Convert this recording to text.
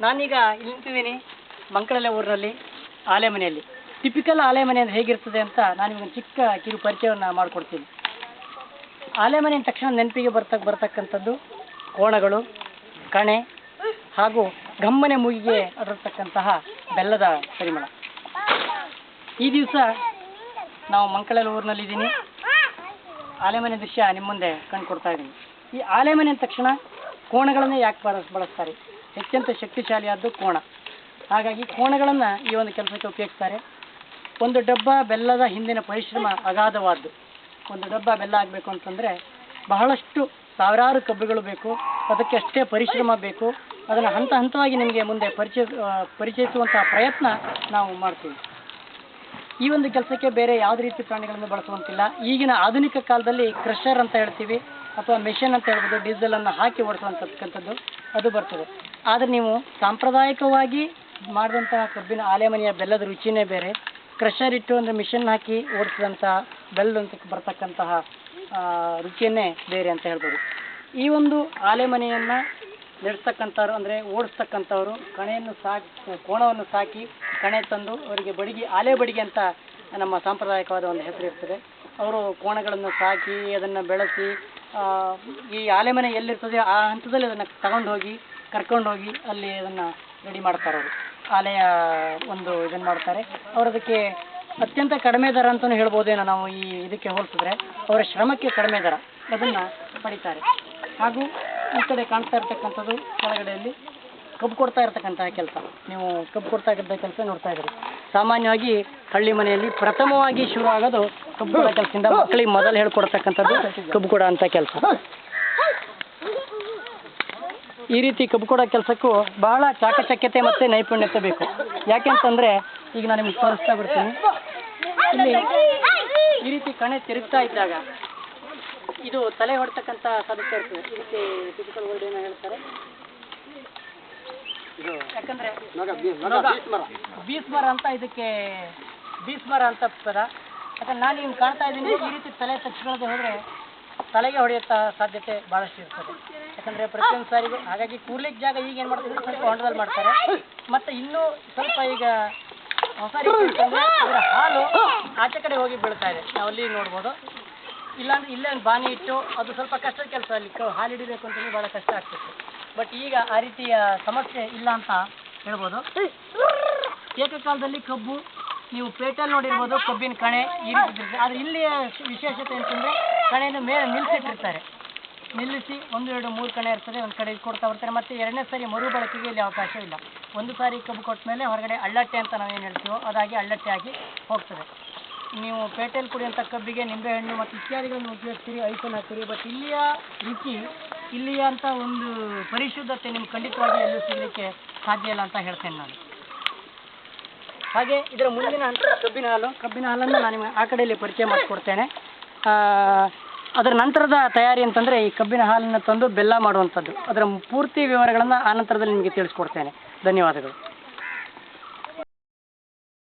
ನಾನೀಗ ಇಲ್ಲಿ ನಿಂತಿದ್ದೀನಿ ಮಂಕಳಲೆ ಊರಿನಲ್ಲಿ ಆಲೆಮನೆಯಲ್ಲಿ. ಟಿಪಿಕಲ್ ಆಲೆಮನೆ ಅಂದರೆ ಹೇಗಿರ್ತದೆ ಅಂತ ನಾನು ನಿಮಗೆ ಚಿಕ್ಕ ಕಿರು ಪರಿಚಯವನ್ನು ಮಾಡಿಕೊಡ್ತೀನಿ. ಆಲೆಮನೆ ಅಂದ ತಕ್ಷಣ ನೆನಪಿಗೆ ಬರ್ತಕ್ಕಂಥದ್ದು ಕೋಣಗಳು, ಕಣೆ ಹಾಗೂ ಗಮ್ಮನೆ ಮೂಗಿಗೆ ಅದರತಕ್ಕಂತಹ ಬೆಲ್ಲದ ಪರಿಮಳ. ಈ ದಿವಸ ನಾವು ಮಂಕಳಲೆ ಊರಿನಲ್ಲಿದ್ದೀನಿ. ಆಲೆಮನೆ ದೃಶ್ಯ ನಿಮ್ಮ ಮುಂದೆ ಕಂಡುಕೊಡ್ತಾ ಇದ್ದೀನಿ. ಈ ಆಲೆಮನೆ ಅಂದ ತಕ್ಷಣ ಕೋಣಗಳನ್ನೇ ಯಾಕೆ ಬಳಸ್ತಾರೆ? ಅತ್ಯಂತ ಶಕ್ತಿಶಾಲಿಯಾದ್ದು ಕೋಣ. ಹಾಗಾಗಿ ಕೋಣಗಳನ್ನು ಈ ಒಂದು ಕೆಲಸಕ್ಕೆ ಉಪಯೋಗಿಸ್ತಾರೆ. ಒಂದು ಡಬ್ಬ ಬೆಲ್ಲದ ಹಿಂದಿನ ಪರಿಶ್ರಮ ಅಗಾಧವಾದ್ದು. ಒಂದು ಡಬ್ಬ ಬೆಲ್ಲ ಆಗಬೇಕು ಅಂತಂದರೆ ಬಹಳಷ್ಟು ಸಾವಿರಾರು ಕಬ್ಬುಗಳು ಬೇಕು, ಅದಕ್ಕೆ ಅಷ್ಟೇ ಪರಿಶ್ರಮ ಬೇಕು. ಅದನ್ನು ಹಂತ ಹಂತವಾಗಿ ನಿಮಗೆ ಮುಂದೆ ಪರಿಚಯಿಸುವಂಥ ಪ್ರಯತ್ನ ನಾವು ಮಾಡ್ತೀವಿ. ಈ ಒಂದು ಕೆಲಸಕ್ಕೆ ಬೇರೆ ಯಾವುದೇ ರೀತಿ ಪ್ರಾಣಿಗಳನ್ನು ಬಳಸುವಂತಿಲ್ಲ. ಈಗಿನ ಆಧುನಿಕ ಕಾಲದಲ್ಲಿ ಕ್ರಷರ್ ಅಂತ ಹೇಳ್ತೀವಿ ಅಥವಾ ಮೆಷಿನ್ ಅಂತ ಹೇಳ್ಬೋದು, ಡೀಸೆಲನ್ನು ಹಾಕಿ ಓಡಿಸುವಂಥಕ್ಕಂಥದ್ದು ಅದು ಬರ್ತದೆ. ಆದರೆ ನೀವು ಸಾಂಪ್ರದಾಯಿಕವಾಗಿ ಮಾಡಿದಂತಹ ಕಬ್ಬಿನ ಆಲೆಮನೆಯ ಬೆಲ್ಲದ ರುಚಿನೇ ಬೇರೆ. ಕ್ರಷರ್ ಇಟ್ಟು ಅಂದರೆ ಮಿಷನ್ ಹಾಕಿ ಓಡಿಸಿದಂಥ ಬೆಲ್ಲದಂತ ಬರ್ತಕ್ಕಂತಹ ರುಚಿಯನ್ನೇ ಬೇರೆ ಅಂತ ಹೇಳ್ಬೋದು. ಈ ಒಂದು ಆಲೆಮನೆಯನ್ನು ನಡೆಸ್ತಕ್ಕಂಥವ್ರು ಅಂದರೆ ಓಡಿಸ್ತಕ್ಕಂಥವ್ರು ಕೋಣವನ್ನು ಸಾಕಿ ಕಣೆ ತಂದು ಅವರಿಗೆ ಬಡಿಗೆ, ಆಲೆ ಬಡಿಗೆ ಅಂತ ನಮ್ಮ ಸಾಂಪ್ರದಾಯಿಕವಾದ ಒಂದು ಹೆಸರು ಇರ್ತದೆ. ಅವರು ಕೋಣಗಳನ್ನು ಸಾಕಿ ಅದನ್ನು ಬೆಳೆಸಿ ಈ ಆಲೆಮನೆ ಎಲ್ಲಿರ್ತದೆ ಆ ಹಂತದಲ್ಲಿ ಅದನ್ನು ಕರ್ಕೊಂಡೋಗಿ ಅಲ್ಲಿ ಅದನ್ನು ರೆಡಿ ಮಾಡ್ತಾರೆ. ಅವರು ಆಲೆಯ ಒಂದು ಇದನ್ನು ಮಾಡ್ತಾರೆ. ಅವರು ಅದಕ್ಕೆ ಅತ್ಯಂತ ಕಡಿಮೆ ದರ ಅಂತಲೂ ಹೇಳ್ಬೋದೇನೋ ನಾವು ಈ ಇದಕ್ಕೆ ಹೋಲಿಸಿದ್ರೆ. ಅವರ ಶ್ರಮಕ್ಕೆ ಕಡಿಮೆ ದರ ಅದನ್ನು ಪಡಿತಾರೆ. ಹಾಗೂ ಈ ಕಡೆ ಕಾಣ್ತಾ ಇರ್ತಕ್ಕಂಥದ್ದು ಕೆಳಗಡೆಯಲ್ಲಿ ಕಬ್ಬು ಕೊಡ್ತಾ ಇರ್ತಕ್ಕಂತಹ ಕೆಲಸ. ನೀವು ಕಬ್ಬು ಕೊಡ್ತಾ ಇದ್ದ ಕೆಲಸ ನೋಡ್ತಾ ಇದ್ದೀರಿ. ಸಾಮಾನ್ಯವಾಗಿ ಹಳ್ಳಿ ಮನೆಯಲ್ಲಿ ಪ್ರಥಮವಾಗಿ ಶುರು ಆಗೋದು ಕಬ್ಬು ಕೊಡೋ ಕೆಲಸದಿಂದ. ಮಕ್ಕಳಿಗೆ ಮೊದಲು ಹೇಳ್ಕೊಡ್ತಕ್ಕಂಥದ್ದು ಕಬ್ಬು ಕೊಡೋ ಅಂಥ ಕೆಲಸ. ಈ ರೀತಿ ಕಬ್ಬು ಕೊಡೋ ಕೆಲಸಕ್ಕೂ ಬಹಳ ಚಾಕಚಕ್ಯತೆ ಮತ್ತು ನೈಪುಣ್ಯತೆ ಬೇಕು. ಯಾಕೆಂತಂದರೆ ಈಗ ನಾನು ನಿಮ್ಗೆ ತೋರಿಸ್ತಾ ಬರ್ತೀನಿ. ಇಲ್ಲಿ ಈ ರೀತಿ ಕಣೆ ತಿರುಗ್ತಾ ಇದ್ದಾಗ ಇದು ತಲೆ ಹೊಡ್ತಕ್ಕಂಥ ಸಾಧ್ಯತೆ ಇರ್ತದೆ. ಇದಕ್ಕೆ ಟಿಪಿಕಲ್ ವರ್ಡ್ ಏನೋ ಹೇಳ್ತಾರೆ, ಯಾಕಂದರೆ ಬೀಸ್ಮರ ಅಂತ, ಇದಕ್ಕೆ ಬೀಸ್ಮರ ಅಂತ ಪದ. ಯಾಕಂದ್ರೆ ನಾನು ನಿಮ್ಗೆ ಕಾಣ್ತಾ ಇದ್ದೀನಿ, ಈ ರೀತಿ ತಲೆ ತಚ್ಕೊಳ್ಳದೆ ಹೋದರೆ ತಲೆಗೆ ಹೊಡೆಯುವಂಥ ಸಾಧ್ಯತೆ ಭಾಳಷ್ಟು ಇರ್ತದೆ. ಯಾಕಂದರೆ ಪ್ರತಿಯೊಂದು ಸಾರಿಗೂ ಹಾಗಾಗಿ ಕೂರ್ಲಿಕ್ಕೆ ಜಾಗ ಈಗ ಏನು ಮಾಡ್ತಾರೆ, ಸ್ವಲ್ಪ ಹೊಂಡದಲ್ಲಿ ಮಾಡ್ತಾರೆ. ಮತ್ತು ಇನ್ನೂ ಸ್ವಲ್ಪ ಈಗ ಹೊಸ ರೀತಿ ಇದರ ಹಾಲು ಆಚೆ ಕಡೆ ಹೋಗಿ ಬೀಳ್ತಾ ಇದೆ, ನಾವು ಅಲ್ಲಿ ನೋಡ್ಬೋದು. ಇಲ್ಲಾಂದರೆ ಇಲ್ಲೇ ಒಂದು ಬಾನಿ ಇಟ್ಟು ಅದು ಸ್ವಲ್ಪ ಕಷ್ಟದ ಕೆಲಸ. ಅಲ್ಲಿ ಹಾಲು ಹಿಡಿಬೇಕು ಅಂತಂದ್ರೆ ಭಾಳ ಕಷ್ಟ ಆಗ್ತಿತ್ತು. ಬಟ್ ಈಗ ಆ ರೀತಿಯ ಸಮಸ್ಯೆ ಇಲ್ಲ ಅಂತ ಹೇಳ್ಬೋದು. ಏಕಕಾಲದಲ್ಲಿ ಕಬ್ಬು ನೀವು ಪೇಟೆಯಲ್ಲಿ ನೋಡಿರ್ಬೋದು, ಕಬ್ಬಿನ ಕಣೆ ಈ ರೀತಿ ಇರ್ತದೆ. ಆದರೆ ಇಲ್ಲಿಯ ವಿಶೇಷತೆ ಅಂತಂದರೆ ಕಣೆಯನ್ನು ಮೇಲೆ ನಿಲ್ಲಿಸಿಟ್ಟಿರ್ತಾರೆ. ನಿಲ್ಲಿಸಿ 1, 2, 3 ಕಣೆ ಇರ್ತದೆ, ಒಂದು ಕಡೆ ಕೊಡ್ತಾ ಬರ್ತಾರೆ. ಮತ್ತು ಎರಡನೇ ಸಾರಿ ಮರು ಬಳಕೆಗೆ ಇಲ್ಲಿ ಅವಕಾಶ ಇಲ್ಲ. ಒಂದು ಸಾರಿ ಕಬ್ಬು ಕೊಟ್ಟ ಮೇಲೆ ಹೊರಗಡೆ ಅಳ್ಳಟ್ಟೆ ಅಂತ ನಾವೇನು ಹೇಳ್ತೀವೋ ಅದಾಗಿ ಅಳ್ಳಟ್ಟೆ ಆಗಿ ಹೋಗ್ತದೆ. ನೀವು ಪೇಟೆಯಲ್ಲಿ ಕುಡಿಯುವಂಥ ಕಬ್ಬಿಗೆ ನಿಂಬೆಹಣ್ಣು ಮತ್ತು ಇತ್ಯಾದಿಗಳನ್ನು ಉಪಯೋಗಿಸ್ತೀರಿ, ಐಸನ್ನು ಹಾಕ್ತೀರಿ. ಬಟ್ ಇಲ್ಲಿಯ ರುಚಿ, ಇಲ್ಲಿಯ ಅಂತ ಒಂದು ಪರಿಶುದ್ಧತೆ ನಿಮ್ಗೆ ಖಂಡಿತವಾಗಿ ಎಲ್ಲೂ ಸಿಗಲಿಕ್ಕೆ ಸಾಧ್ಯ ಇಲ್ಲ ಅಂತ ಹೇಳ್ತೇನೆ ನಾನು. ಹಾಗೆ ಇದರ ಮುಂದಿನ ಹಂತ ಕಬ್ಬಿನ ಹಾಲನ್ನು ನಾನು ನಿಮಗೆ ಆ ಕಡೆಯಲ್ಲಿ ಪರಿಚಯ ಮಾಡಿಕೊಡ್ತೇನೆ. ಅದರ ನಂತರದ ತಯಾರಿ ಅಂತಂದರೆ ಈ ಕಬ್ಬಿನ ಹಾಲನ್ನು ತಂದು ಬೆಲ್ಲ ಮಾಡುವಂಥದ್ದು. ಅದರ ಪೂರ್ತಿ ವಿವರಗಳನ್ನು ಆ ನಂತರದಲ್ಲಿ ನಿಮಗೆ ತಿಳಿಸ್ಕೊಡ್ತೇನೆ. ಧನ್ಯವಾದಗಳು.